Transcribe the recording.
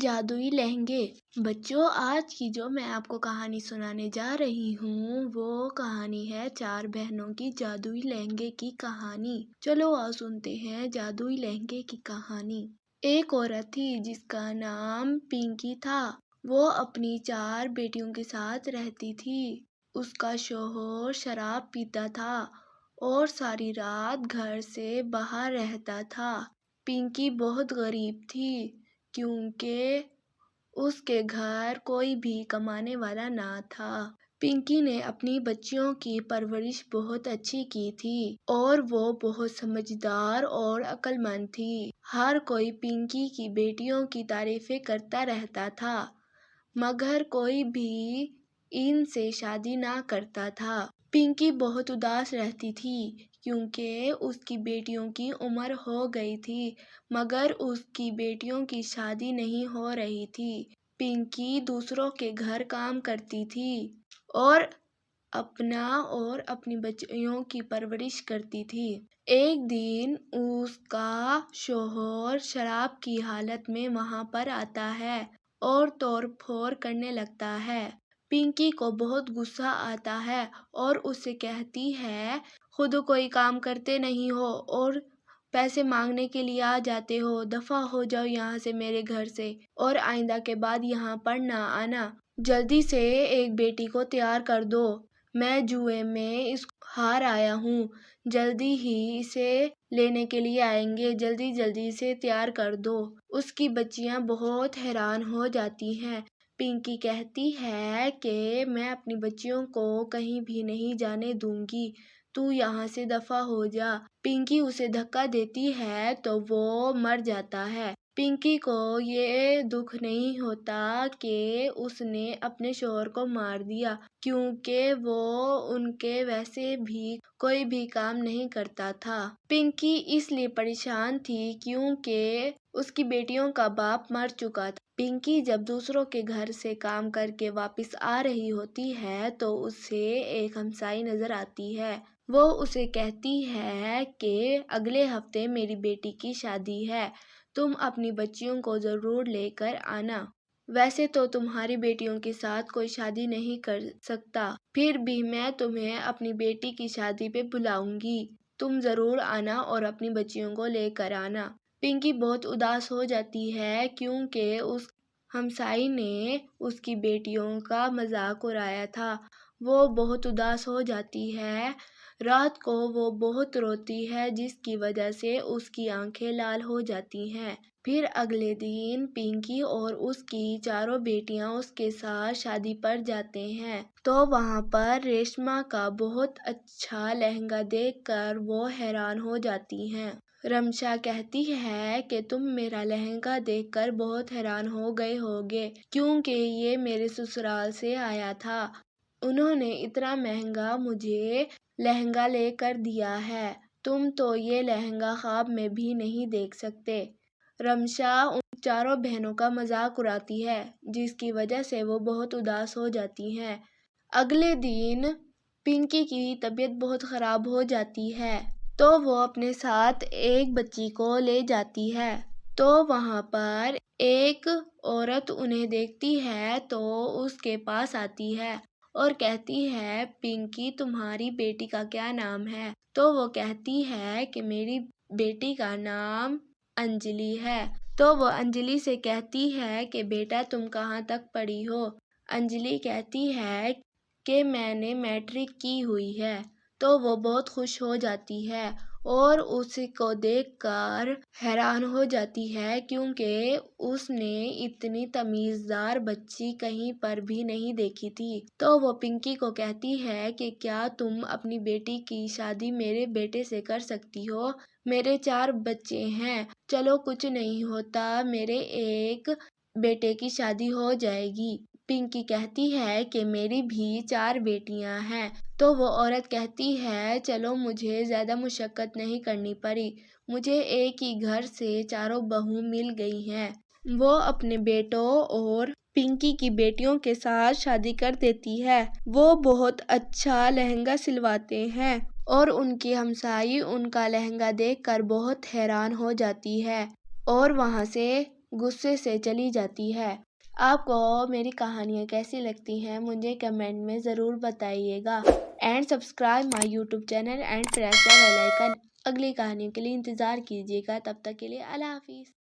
جادوئی لہنگے۔ بچوں، آج کی جو میں آپ کو کہانی سنانے جا رہی ہوں وہ کہانی ہے 4 بہنوں کی جادوئی لہنگے کی کہانی۔ چلو آؤ سنتے ہیں جادوئی لہنگے کی کہانی۔ ایک عورت تھی جس کا نام پنکی تھا۔ وہ اپنی 4 بیٹیوں کے ساتھ رہتی تھی۔ اس کا شوہر شراب پیتا تھا اور ساری رات گھر سے باہر رہتا تھا۔ پنکی بہت غریب تھی کیونکہ اس کے گھر کوئی بھی کمانے والا نہ تھا۔ پنکی نے اپنی بچیوں کی پرورش بہت اچھی کی تھی اور وہ بہت سمجھدار اور عقل مند تھی۔ ہر کوئی پنکی کی بیٹیوں کی تعریفیں کرتا رہتا تھا مگر کوئی بھی ان سے شادی نہ کرتا تھا۔ پنکی بہت اداس رہتی تھی کیونکہ اس کی بیٹیوں کی عمر ہو گئی تھی مگر اس کی بیٹیوں کی شادی نہیں ہو رہی تھی۔ پنکی دوسروں کے گھر کام کرتی تھی اور اپنی بچیوں کی پرورش کرتی تھی۔ ایک دن اس کا شوہر شراب کی حالت میں وہاں پر آتا ہے اور توڑ پھوڑ کرنے لگتا ہے۔ پنکی کو بہت غصہ آتا ہے اور اس سے کہتی ہے، خود کوئی کام کرتے نہیں ہو اور پیسے مانگنے کے لیے آ جاتے ہو، دفع ہو جاؤ یہاں سے میرے گھر سے اور آئندہ کے بعد یہاں پر نہ آنا۔ جلدی سے ایک بیٹی کو تیار کر دو، میں جوئے میں ہار آیا ہوں، جلدی ہی اسے لینے کے لیے آئیں گے، جلدی سے تیار کر دو۔ اس کی بچیاں بہت حیران ہو جاتی ہیں۔ پنکی کہتی ہے کہ میں اپنی بچیوں کو کہیں بھی نہیں جانے دوں گی، تو یہاں سے دفع ہو جا۔ پنکی اسے دھکا دیتی ہے تو وہ مر جاتا ہے۔ پنکی کو یہ دکھ نہیں ہوتا کہ اس نے اپنے شوہر کو مار دیا کیونکہ وہ ان کے ویسے بھی کوئی بھی کام نہیں کرتا تھا۔ پنکی اس لیے پریشان تھی کیونکہ اس کی بیٹیوں کا باپ مر چکا تھا۔ پنکی جب دوسروں کے گھر سے کام کر کے واپس آ رہی ہوتی ہے تو اسے ایک ہمسائی نظر آتی ہے۔ وہ اسے کہتی ہے کہ اگلے ہفتے میری بیٹی کی شادی ہے، تم اپنی بچیوں کو ضرور لے کر آنا۔ ویسے تو تمہاری بیٹیوں کے ساتھ کوئی شادی نہیں کر سکتا، پھر بھی میں تمہیں اپنی بیٹی کی شادی پہ بلاؤں گی، تم ضرور آنا اور اپنی بچیوں کو لے کر آنا۔ پنکی بہت اداس ہو جاتی ہے کیونکہ اس ہمسائی نے اس کی بیٹیوں کا مذاق اڑایا تھا۔ وہ بہت اداس ہو جاتی ہے۔ رات کو وہ بہت روتی ہے جس کی وجہ سے اس کی آنکھیں لال ہو جاتی ہیں۔ پھر اگلے دن پنکی اور اس کی 4 بیٹیاں اس کے ساتھ شادی پر جاتے ہیں تو وہاں پر ریشما کا بہت اچھا لہنگا دیکھ کر وہ حیران ہو جاتی ہیں۔ رمشا کہتی ہے کہ تم میرا لہنگا دیکھ کر بہت حیران ہو گئے ہوگے کیونکہ یہ میرے سسرال سے آیا تھا، انہوں نے اتنا مہنگا مجھے لہنگا لے کر دیا ہے، تم تو یہ لہنگا خواب میں بھی نہیں دیکھ سکتے۔ رمشا ان 4 بہنوں کا مذاق اڑاتی ہے جس کی وجہ سے وہ بہت اداس ہو جاتی ہیں۔ اگلے دن پنکی کی طبیعت بہت خراب ہو جاتی ہے تو وہ اپنے ساتھ ایک بچی کو لے جاتی ہے تو وہاں پر ایک عورت انہیں دیکھتی ہے تو اس کے پاس آتی ہے اور کہتی ہے، پنکی تمہاری بیٹی کا کیا نام ہے؟ تو وہ کہتی ہے کہ میری بیٹی کا نام انجلی ہے۔ تو وہ انجلی سے کہتی ہے کہ بیٹا تم کہاں تک پڑھی ہو؟ انجلی کہتی ہے کہ میں نے میٹرک کی ہوئی ہے۔ تو وہ بہت خوش ہو جاتی ہے اور اس کو دیکھ کر حیران ہو جاتی ہے کیونکہ اس نے اتنی تمیزدار بچی کہیں پر بھی نہیں دیکھی تھی۔ تو وہ پنکی کو کہتی ہے کہ کیا تم اپنی بیٹی کی شادی میرے بیٹے سے کر سکتی ہو؟ میرے 4 بچے ہیں، چلو کچھ نہیں ہوتا، میرے ایک بیٹے کی شادی ہو جائے گی۔ پنکی کہتی ہے کہ میری بھی 4 بیٹیاں ہیں۔ تو وہ عورت کہتی ہے، چلو مجھے زیادہ مشقت نہیں کرنی پڑی، مجھے ایک ہی گھر سے 4 بہو مل گئی ہیں۔ وہ اپنے بیٹوں اور پنکی کی بیٹیوں کے ساتھ شادی کر دیتی ہے۔ وہ بہت اچھا لہنگا سلواتے ہیں اور ان کی ہمسائی ان کا لہنگا دیکھ کر بہت حیران ہو جاتی ہے اور وہاں سے غصے سے چلی جاتی ہے۔ آپ کو میری کہانیاں کیسی لگتی ہیں مجھے کمنٹ میں ضرور بتائیے گا۔ And subscribe my YouTube channel and press the bell icon. اگلی کہانیوں کے لیے انتظار کیجیے گا۔ تب تک کے لیے اللہ حافظ۔